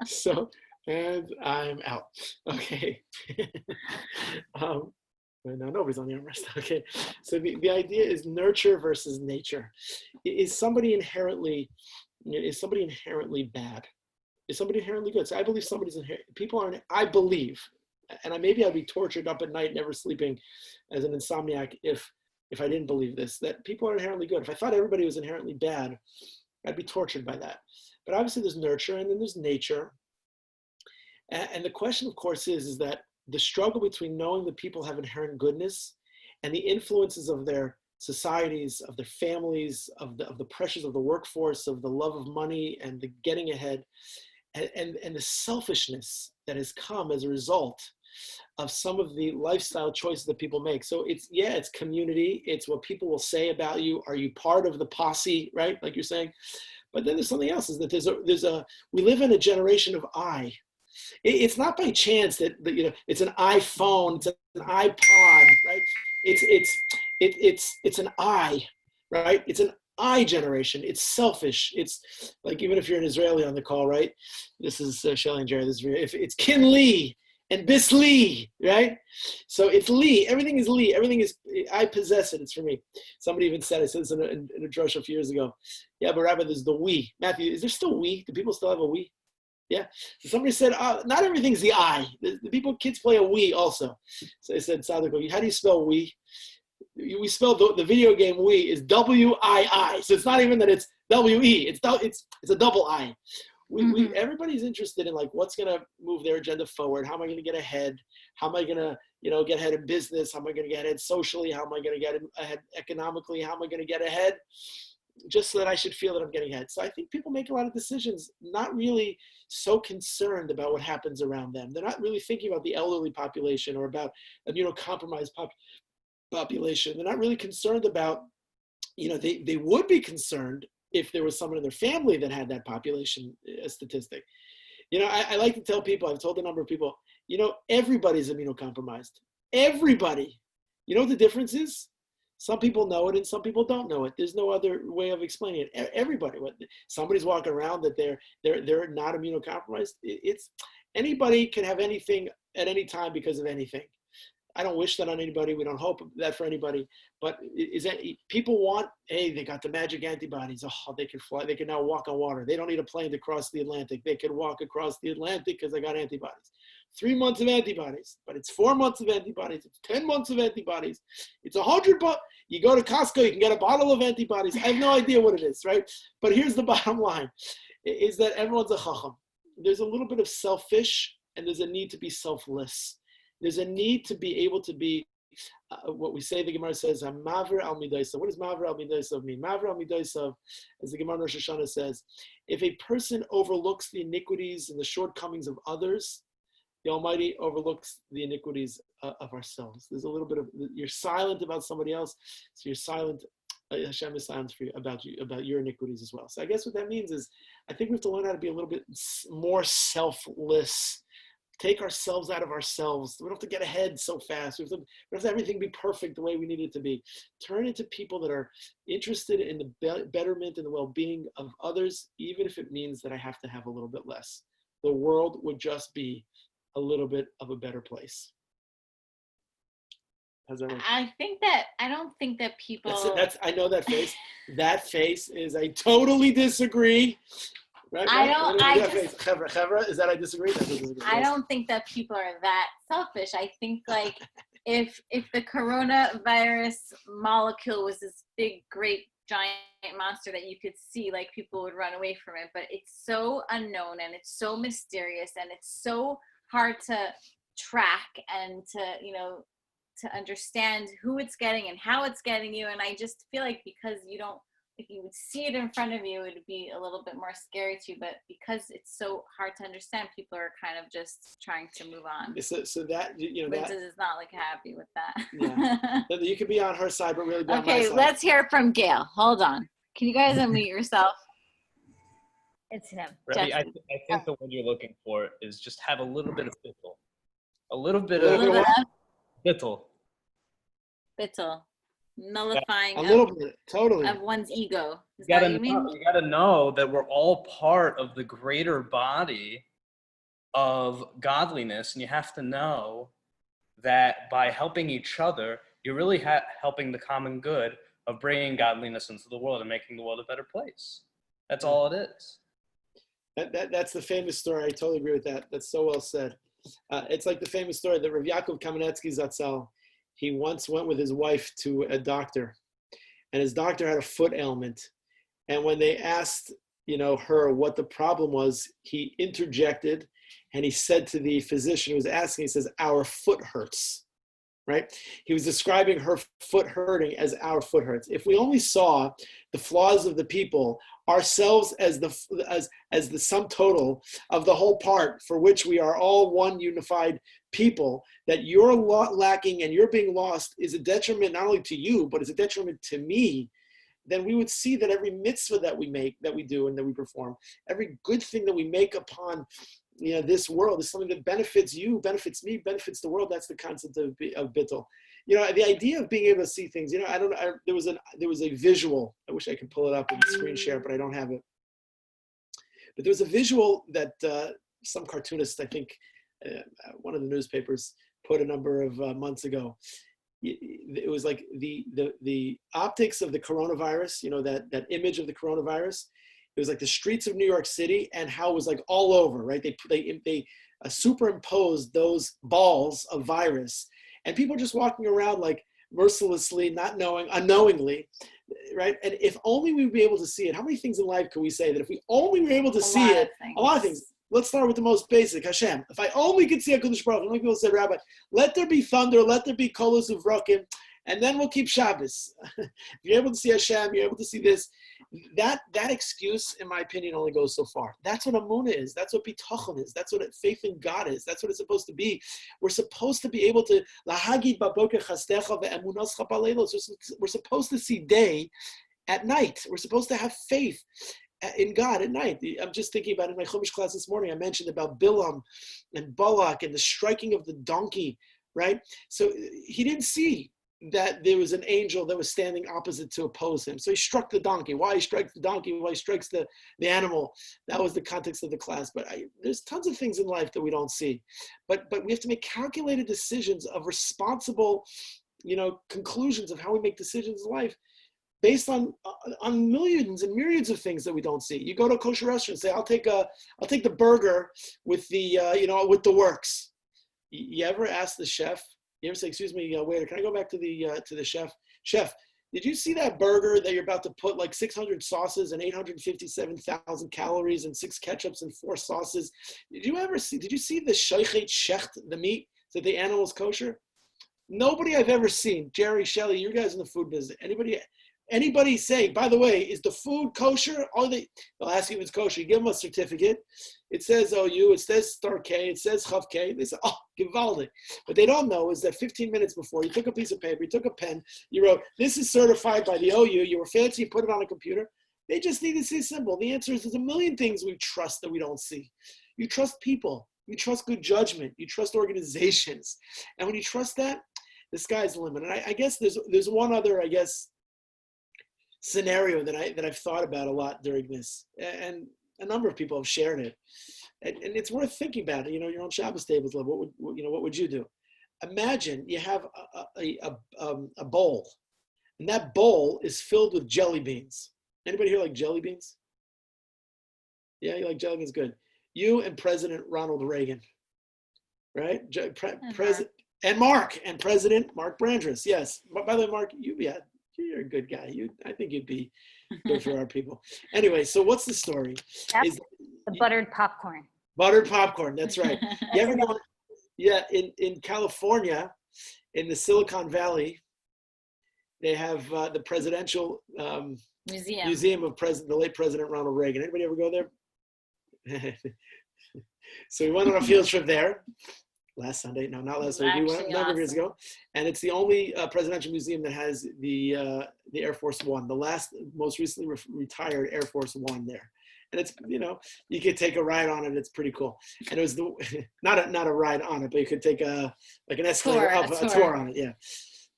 So, and I'm out. Okay. No, nobody's on the armrest. Okay. So the idea is nurture versus nature. Is somebody inherently bad? Is somebody inherently good? So I believe I believe, and maybe I'd be tortured up at night, never sleeping as an insomniac if I didn't believe this, that people are inherently good. If I thought everybody was inherently bad, I'd be tortured by that. But obviously there's nurture and then there's nature. And the question, of course, is that the struggle between knowing that people have inherent goodness and the influences of their societies, of their families, of the pressures of the workforce, of the love of money and the getting ahead, and the selfishness that has come as a result of some of the lifestyle choices that people make. So it's community. It's what people will say about you. Are you part of the posse, right? Like you're saying. But then there's something else, is that we live in a generation of I. It's not by chance that it's an iPhone, it's an iPod, right? It's an I, right? It's an I generation. It's selfish. It's like, even if you're an Israeli on the call, right? This is Shelly and Jerry. If it's Kin Lee and Bis Lee, right? So it's Lee. Everything is Lee. Everything is, I possess it. It's for me. Somebody even said, I said this in a drush a few years ago. Yeah, but Rabbi, there's the we. Matthew, is there still we? Do people still have a we? Yeah. So somebody said, not everything's the I. Kids play a we also. So I said, Sadako, how do you spell we? We spell the video game we is W-I-I. So it's not even that it's W-E. It's a double I. Everybody's interested in what's going to move their agenda forward. How am I going to get ahead? How am I going to, get ahead in business? How am I going to get ahead socially? How am I going to get ahead economically? How am I going to get ahead? Just so that I should feel that I'm getting ahead. So I think people make a lot of decisions not really so concerned about what happens around them. They're not really thinking about the elderly population or about immunocompromised population. They're not really concerned about, they would be concerned if there was someone in their family that had that population statistic. I like to tell people, I've told a number of people, everybody's immunocompromised. Everybody. You know what the difference is? Some people know it and some people don't know it. There's no other way of explaining it. Everybody, somebody's walking around that they're not immunocompromised. It's anybody can have anything at any time because of anything. I don't wish that on anybody. We don't hope that for anybody. But is that people want, hey, they got the magic antibodies. Oh, they can fly. They can now walk on water. They don't need a plane to cross the Atlantic. They can walk across the Atlantic because they got antibodies. 3 months of antibodies, but it's 4 months of antibodies. It's 10 months of antibodies. It's 100 bucks. You go to Costco, you can get a bottle of antibodies. I have no idea what it is, right? But here's the bottom line, is that everyone's a chacham. There's a little bit of selfish, and there's a need to be selfless. There's a need to be able to be, what we say, the Gemara says, Maver al midaisav. What does Maver al midaisav mean? Maver al midaisav, as the Gemara Rosh Hashanah says, if a person overlooks the iniquities and the shortcomings of others, the Almighty overlooks the iniquities of ourselves. There's a little bit of, you're silent about somebody else, so you're silent, Hashem is silent for you, about your iniquities as well. So I guess what that means is, I think we have to learn how to be a little bit more selfless. Take ourselves out of ourselves. We don't have to get ahead so fast. We don't have to everything be perfect the way we need it to be. Turn into people that are interested in the betterment and the well-being of others, even if it means that I have to have a little bit less. The world would just be a little bit of a better place. How's that work? I don't think that people. I know that face. That face is, I totally disagree. Right? Chevra, is that I disagree? I don't think that people are that selfish. I think like if the coronavirus molecule was this big, great, giant monster that you could see, like people would run away from it. But it's so unknown and it's so mysterious and it's so hard to track and to understand who it's getting and how it's getting you. And I just feel like because if you would see it in front of you, it would be a little bit more scary to you. But because it's so hard to understand, people are kind of just trying to move on. So that, Princess is not like happy with that. Yeah. You could be on her side, but really be on my side. Okay, let's hear from Gail. Hold on. Can you guys unmute yourself? It's him. Rabbi, I think the word you're looking for is just have a little bit of bittul. A little bit of bittul. Bittul. Nullifying a little bit, totally, of one's ego. Is that what you mean? You gotta know that we're all part of the greater body of godliness, and you have to know that by helping each other, you're really helping the common good of bringing godliness into the world and making the world a better place. That's all it is. That's the famous story. I totally agree with that. That's so well said. It's like the famous story that Rav Yaakov Kamenetsky Zatzal, he once went with his wife to a doctor, and his doctor had a foot ailment. And when they asked, her what the problem was, he interjected and he said to the physician who was asking, he says, "Our foot hurts." Right? He was describing her foot hurting as our foot hurts. If we only saw the flaws of the people, ourselves as the sum total of the whole part for which we are all one unified people, that you're lacking and you're being lost is a detriment not only to you, but it's a detriment to me, then we would see that every mitzvah that we make, that we do and that we perform, every good thing that we make upon this world is something that benefits you, benefits me, benefits the world. That's the concept of bittul. The idea of being able to see things. There was a visual. I wish I could pull it up and screen share, but I don't have it. But there was a visual that some cartoonist, I think, one of the newspapers put a number of months ago. It was like the optics of the coronavirus. That image of the coronavirus. It was like the streets of New York City and how it was like all over, right? They superimposed those balls of virus, and people just walking around like mercilessly, not knowing, unknowingly, right? And if only we would be able to see it. How many things in life can we say that if we only were able to see it? A lot of things. Let's start with the most basic, Hashem. If I only could see HaKadosh Baruch Hu, many people say, Rabbi, let there be thunder, let there be kolos uvrakim, and then we'll keep Shabbos. If you're able to see Hashem, you're able to see this. That excuse, in my opinion, only goes so far. That's what Amunah is. That's what Bitachon is. That's what faith in God is. That's what it's supposed to be. We're supposed to be able to lahagid baboker chastecha ve'emunascha b'leilos. We're supposed to see day at night. We're supposed to have faith in God at night. I'm just thinking about it in my Chumash class this morning. I mentioned about Bilam and Balak and the striking of the donkey, right? So he didn't see. that there was an angel that was standing opposite to oppose him. So he struck the donkey. Why he strikes the donkey, why he strikes the animal, that was the context of the class. But there's tons of things in life that we don't see. But we have to make calculated decisions of responsible, conclusions of how we make decisions in life based on millions and myriads of things that we don't see. You go to a kosher restaurant and say, I'll take the burger with the, with the works. You ever ask the chef, you ever say, excuse me, waiter, can I go back to the chef? Chef, did you see that burger that you're about to put like 600 sauces and 857,000 calories and 6 ketchups and 4 sauces? Did you see the sheichet shecht, the meat, that the animal is kosher? Nobody I've ever seen, Jerry, Shelley, you guys in the food business, anybody say, by the way, is the food kosher? They'll ask you if it's kosher. You give them a certificate. It says OU, it says star K, it says Chav K. They say, oh, Givaldi. What they don't know is that 15 minutes before, you took a piece of paper, you took a pen, you wrote, this is certified by the OU, you were fancy, you put it on a computer. They just need to see a symbol. The answer is there's a million things we trust that we don't see. You trust people. You trust good judgment. You trust organizations. And when you trust that, the sky's the limit. And I guess there's one other, scenario that I've thought about a lot during this, and a number of people have shared it, and it's worth thinking about it. Your own Shabbos tables. What would you do? Imagine you have a bowl, and that bowl is filled with jelly beans. Anybody here like jelly beans? Yeah, you like jelly beans? Good. You and President Ronald Reagan, right? President and President Mark Brandress. Yes. By the way, Mark, you're a good guy. I think you'd be good for our people. Anyway, so what's the story? Yep. The buttered popcorn. Buttered popcorn, that's right. You ever go? Yeah, in California, in the Silicon Valley, they have the presidential museum of the late President Ronald Reagan. Anybody ever go there? So we went on a field trip there. Last Sunday, no, not last Sunday. We went a number of years ago, and it's the only presidential museum that has the Air Force One, the most recently retired Air Force One there. And it's you could take a ride on it. It's pretty cool. And it was not a ride on it, but you could take an escalator a tour on it. Yeah,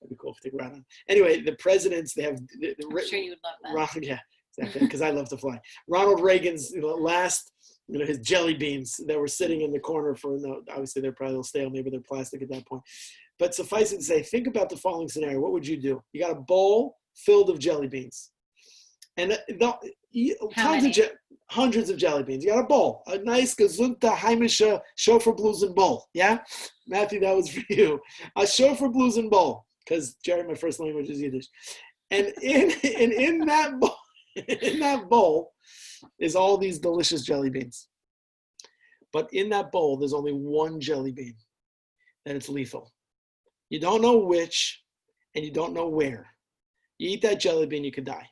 that'd be cool if you take a ride on it. Anyway, the presidents, they have. I'm sure you would love that. Yeah, exactly, because I love to fly. Ronald Reagan's last. His jelly beans that were sitting in the corner obviously they're probably a little stale, maybe they're plastic at that point. But suffice it to say, think about the following scenario. What would you do? You got a bowl filled of jelly beans. And hundreds of jelly beans. You got a bowl, a nice gesunte heimische Schofferblusen bowl. Yeah? Matthew, that was for you. A Schofferblusen bowl, because Jerry, my first language is Yiddish. And in that bowl, is all these delicious jelly beans. But in that bowl, there's only one jelly bean, and it's lethal. You don't know which, and you don't know where. You eat that jelly bean, you could die.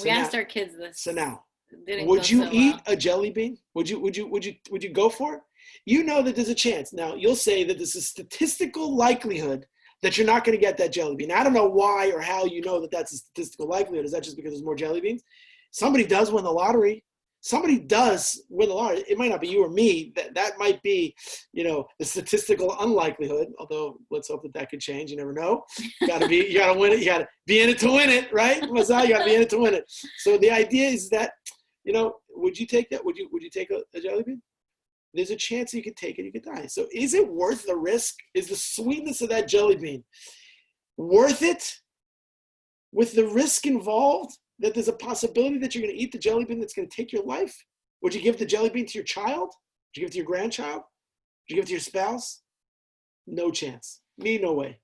We asked our kids this. So now, would you eat a jelly bean? Would you go for it? You know that there's a chance. Now, you'll say that there's a statistical likelihood that you're not going to get that jelly bean. I don't know why or how you know that that's a statistical likelihood. Is that just because there's more jelly beans? Somebody does win the lottery. Somebody does win the lottery. It might not be you or me. That might be, the statistical unlikelihood. Although let's hope that could change. You never know. You got to win it. You got to be in it to win it, right? Mazal, you got to be in it to win it. So the idea is that, would you take that? Would you take a jelly bean? There's a chance you could take it. You could die. So is it worth the risk? Is the sweetness of that jelly bean worth it? With the risk involved? That there's a possibility that you're going to eat the jelly bean that's going to take your life? Would you give the jelly bean to your child? Would you give it to your grandchild? Would you give it to your spouse? No chance. Me, no way.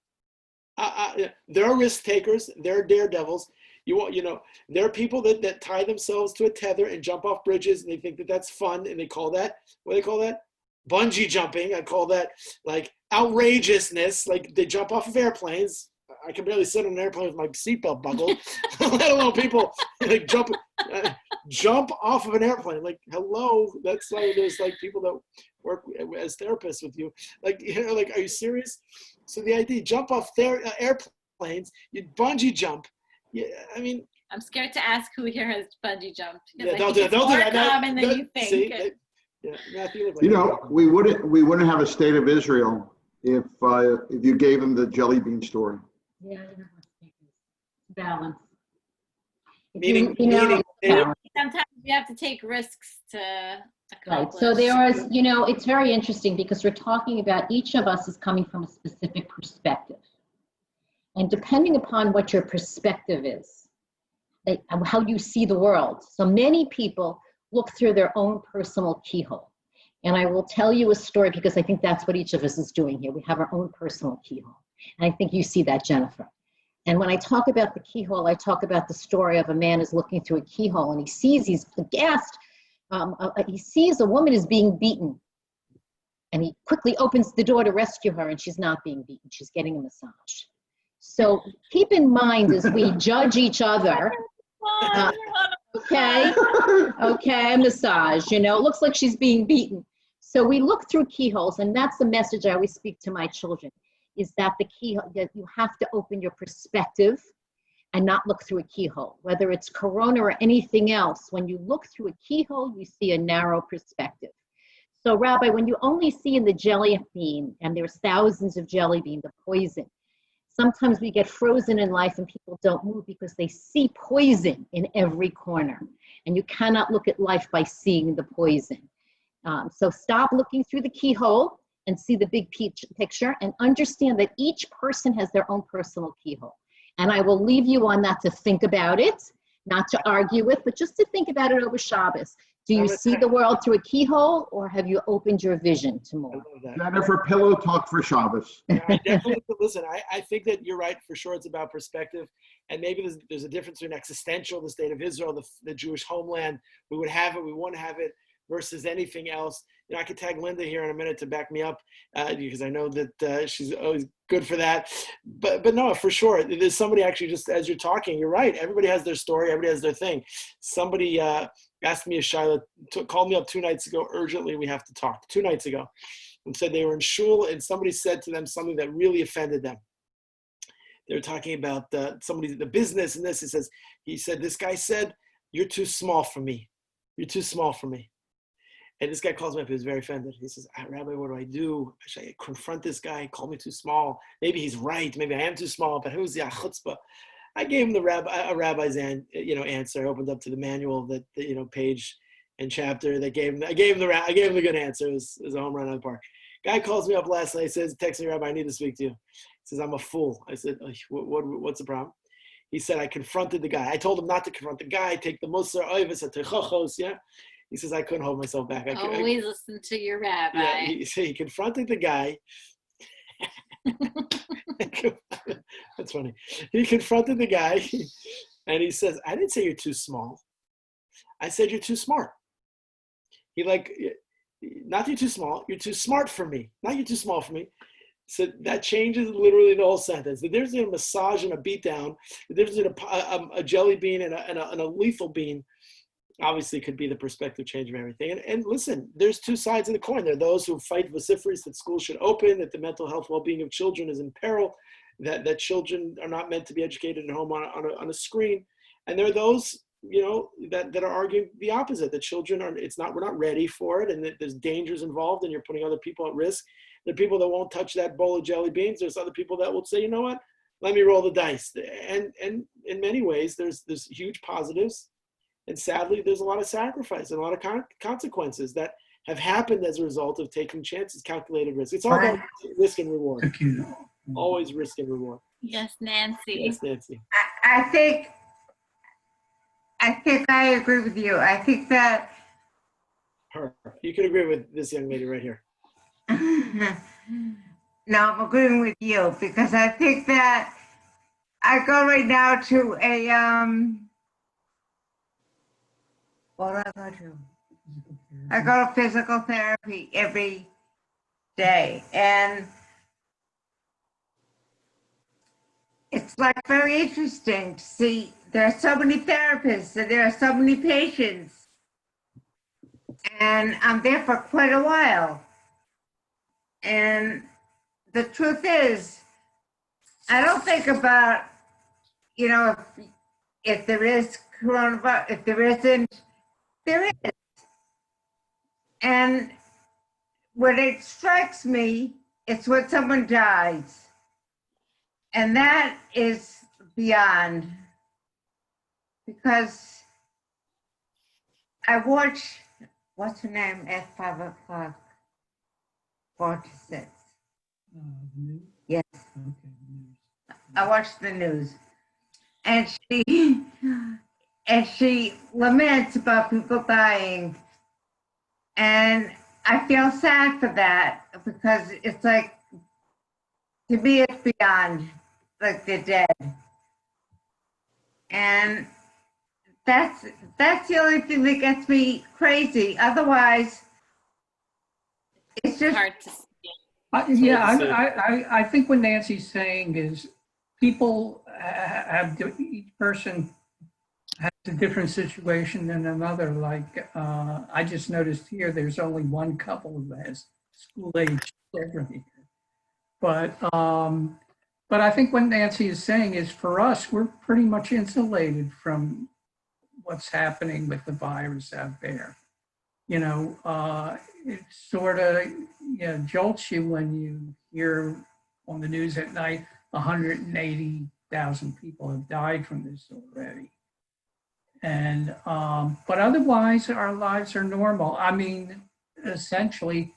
There are risk takers. There are daredevils. There are people that tie themselves to a tether and jump off bridges, and they think that that's fun, and they call that, what do they call that? Bungee jumping. I call that like outrageousness. Like they jump off of airplanes. I can barely sit on an airplane with my seatbelt buckled, let alone people like jump off of an airplane. Like, hello, that's why there's like people that work as therapists with you. Like, are you serious? So the idea, jump off airplanes, you bungee jump. Yeah, I mean. I'm scared to ask who here has bungee jumped. Yeah, don't do that. Common than you think. See, yeah, Matthew, we wouldn't have a state of Israel if you gave them the jelly bean story. Yeah, balance. Meaning- balance. Sometimes you have to take risks to Right. accomplish. So there is, it's very interesting because we're talking about each of us is coming from a specific perspective. And depending upon what your perspective is, how you see the world. So many people look through their own personal keyhole. And I will tell you a story because I think that's what each of us is doing here. We have our own personal keyhole. And I think you see that, Jennifer. And when I talk about the keyhole, I talk about the story of a man is looking through a keyhole and he's aghast. He sees a woman is being beaten. And he quickly opens the door to rescue her and she's not being beaten. She's getting a massage. So keep in mind as we judge each other, okay, massage, it looks like she's being beaten. So we look through keyholes, and that's the message I always speak to my children, is that the keyhole, that you have to open your perspective and not look through a keyhole. Whether it's Corona or anything else, when you look through a keyhole, you see a narrow perspective. So Rabbi, when you only see in the jelly bean, and there's thousands of jelly beans, the poison, sometimes we get frozen in life and people don't move because they see poison in every corner. And you cannot look at life by seeing the poison. So stop looking through the keyhole and see the big picture and understand that each person has their own personal keyhole. And I will leave you on that to think about it, not to argue with, but just to think about it over Shabbos. Do you see the world through a keyhole, or have you opened your vision to more? Jennifer, pillow talk for Shabbos. I definitely, listen, I think that you're right. For sure, it's about perspective. And maybe there's a difference between existential, the state of Israel, the Jewish homeland. We would have it, we won't have it, versus anything else. I could tag Linda here in a minute to back me up because I know that she's always good for that. But no, for sure. There's somebody actually, just as you're talking, you're right. Everybody has their story. Everybody has their thing. Somebody asked me, called me up 2 nights ago, urgently, we have to talk, 2 nights ago, and said they were in shul and somebody said to them something that really offended them. They were talking about the business and this. He said, this guy said, you're too small for me. You're too small for me. And this guy calls me up. He was very offended. He says, Rabbi, what do I do? Should I confront this guy? Call me too small. Maybe he's right. Maybe I am too small. But who's the chutzpah? I gave him a rabbi's answer. I opened up to the manual, that page and chapter. I gave him the good answer. It was a home run out of the park. Guy calls me up last night. Says, text me, Rabbi, I need to speak to you. He says, I'm a fool. I said, what's the problem? He said, I confronted the guy. I told him not to confront the guy. Take the musar oivus atechachos. Yeah. He says, I couldn't hold myself back. Always listen to your rabbi. Yeah, he confronted the guy. That's funny. He confronted the guy and he says, I didn't say you're too small. I said you're too smart. Not you're too small, you're too smart for me. Not you're too small for me. So that changes literally the whole sentence. The difference between a massage and a beatdown, the difference between a jelly bean and a lethal bean, obviously could be the perspective change of everything. And listen, there's two sides of the coin. There are those who fight vociferous that schools should open, that the mental health well-being of children is in peril, that children are not meant to be educated at home on a screen. And there are those, that are arguing the opposite, that children we're not ready for it, and that there's dangers involved and you're putting other people at risk. There are people that won't touch that bowl of jelly beans. There's other people that will say, you know what, let me roll the dice. And in many ways, there's huge positives. And sadly, there's a lot of sacrifice and a lot of consequences that have happened as a result of taking chances, calculated risk. It's all about risk and reward. Thank you. Always risk and reward. Yes, Nancy. Yes, Nancy. I think I agree with you. I think that You can agree with this young lady right here. no, I'm agreeing with you because I think that I go right now to what do I go to? I go to physical therapy every day, and it's like very interesting to see there are so many therapists and there are so many patients, and I'm there for quite a while. And the truth is, I don't think about, if there is coronavirus, if there isn't, there is. And when it strikes me, it's when someone dies. And that is beyond, because I watched, what's her name, at 5 o'clock, 4 to 6. Yes. I watched the news. And she laments about people dying. And I feel sad for that, because it's like, to me, it's beyond, like they're dead. And that's the only thing that gets me crazy. Otherwise, it's just Hard to see. I think what Nancy's saying is people have, each person has a different situation than another. Like, I just noticed here, there's only one couple who has school-age children here. But I think what Nancy is saying is, for us, we're pretty much insulated from what's happening with the virus out there. You know, it sort of, jolts you when you hear on the news at night 180,000 people have died from this already. And but otherwise, our lives are normal. I mean, essentially,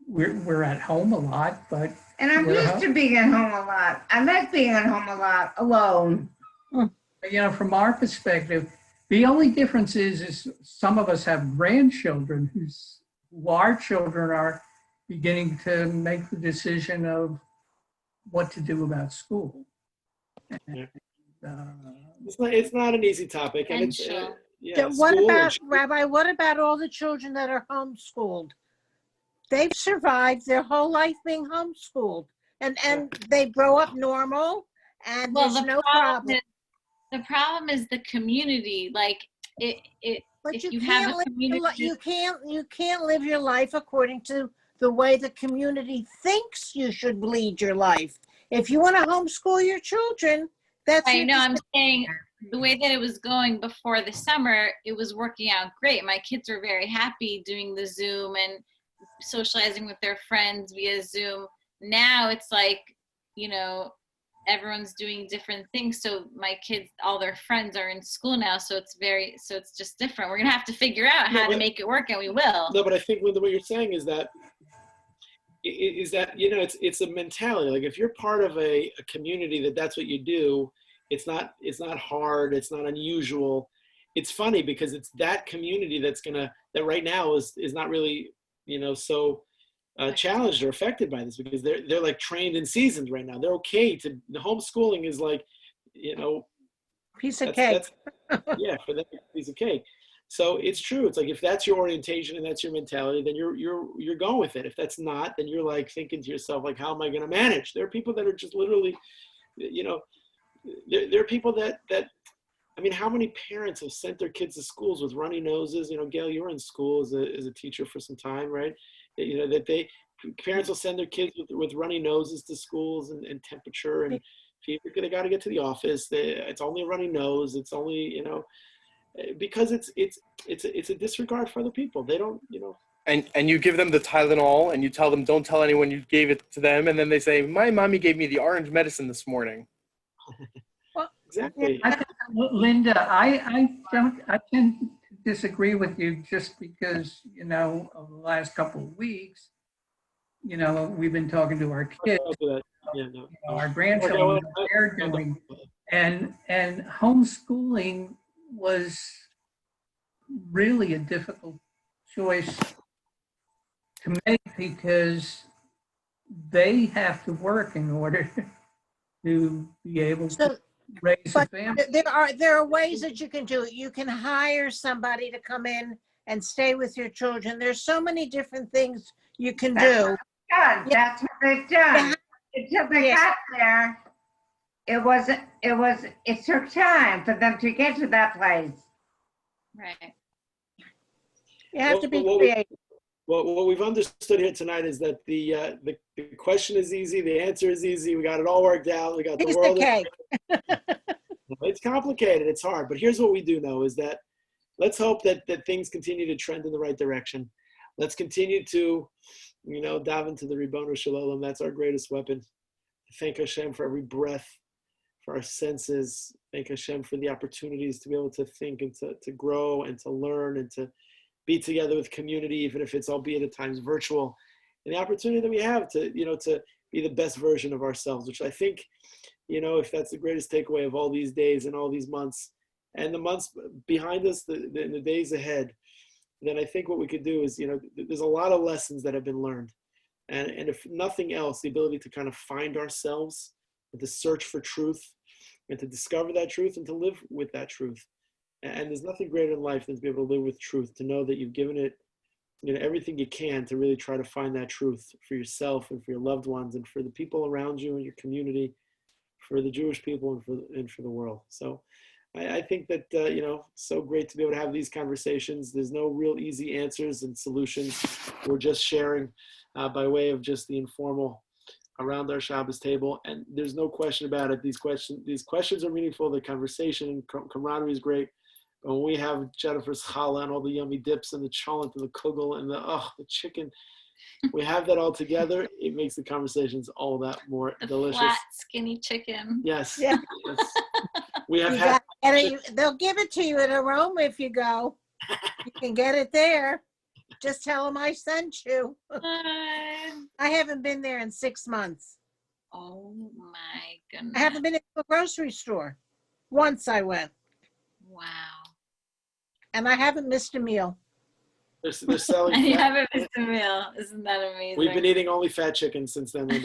we're at home a lot, but and I'm used to being at home a lot. I like being at home a lot alone. From our perspective, the only difference is some of us have grandchildren who our children are beginning to make the decision of what to do about school. And, it's not an easy topic. And it's, what about, Rabbi, what about all the children that are homeschooled? They've survived their whole life being homeschooled, and they grow up normal, and there's no problem. The problem is the community. Like But if you have can't a live community, you can't live your life according to the way the community thinks you should lead your life. If you want to homeschool your children, that's I know. I'm saying the way that it was going before the summer, it was working out great. My kids were very happy doing the Zoom and socializing with their friends via Zoom. Now it's like, everyone's doing different things. So my kids, all their friends are in school now. So it's just different. We're going to have to figure out how to make it work, and we will. No, but I think what you're saying is that, it's a mentality. Like, if you're part of a community that's what you do, it's not hard. It's not unusual. It's funny because it's that community that right now is not really, so challenged or affected by this, because they're like trained and seasoned right now. They're okay the homeschooling is like, piece of cake. Yeah, for them, a piece of cake. So it's true. It's like, if that's your orientation and that's your mentality, then you're going with it. If that's not, then you're like thinking to yourself, like, how am I going to manage? There are people that are just literally, there are people that I mean, how many parents have sent their kids to schools with runny noses? Gail, you were in school as a teacher for some time, right? Parents will send their kids with runny noses to schools and temperature and fever. They got to get to the office. It's only a runny nose. It's only, because it's a disregard for other people. They don't, And you give them the Tylenol and you tell them, don't tell anyone you gave it to them. And then they say, my mommy gave me the orange medicine this morning. Exactly. Linda, I tend to disagree with you, just because, of the last couple of weeks, we've been talking to our kids, our grandchildren, what they're doing. And homeschooling was really a difficult choice to make, because they have to work in order to be able to raise a family. There are ways that you can do it. You can hire somebody to come in and stay with your children. There's so many different things you can do. That's what they've done. Until they got there, it took time for them to get to that place. Right. You have to be creative. What we've understood here tonight is that the question is easy, the answer is easy. We got it all worked out. We got the world. It's complicated. It's hard. But here's what we do know is that let's hope that things continue to trend in the right direction. Let's continue to, dive into the Ribono Shel Olam. That's our greatest weapon. Thank Hashem for every breath, for our senses. Thank Hashem for the opportunities to be able to think and to grow and to learn and to be together with community, even if it's albeit at times virtual. And the opportunity that we have to, to be the best version of ourselves, which I think, if that's the greatest takeaway of all these days and all these months and the months behind us, in the days ahead, then I think what we could do is, there's a lot of lessons that have been learned. And if nothing else, the ability to kind of find ourselves and to search for truth and to discover that truth and to live with that truth. And there's nothing greater in life than to be able to live with truth, to know that you've given it, everything you can to really try to find that truth for yourself and for your loved ones and for the people around you and your community, for the Jewish people and for the world. So I think that, so great to be able to have these conversations. There's no real easy answers and solutions. We're just sharing by way of just the informal around our Shabbos table. And there's no question about it. These questions are meaningful. The conversation and camaraderie is great. But when we have Jennifer's challah and all the yummy dips and the cholent and the kugel and the chicken, we have that all together. It makes the conversations all that more delicious. Flat, skinny chicken. Yes. Yeah. Yes. We have they'll give it to you in Aroma if you go. You can get it there. Just tell them I sent you. I haven't been there in 6 months. Oh my goodness. I haven't been to a grocery store. Once I went. Wow. And I haven't missed a meal. They're selling. And you haven't missed a meal. Isn't that amazing? We've been eating only fat chicken since then. I'm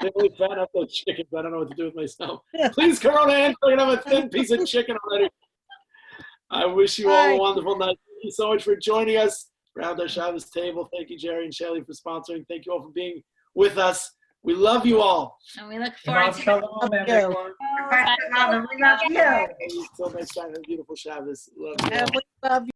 really fat up those chickens. I don't know what to do with myself. Please, Corona, I can have a thin piece of chicken already. I wish you all a wonderful night. Thank you so much for joining us around our Shabbos table. Thank you, Jerry and Shelly, for sponsoring. Thank you all for being with us. We love you all. And we look forward to Shalom, everyone. We love you. Thank you so much. Have a beautiful Shabbos. Love you all. And we love you.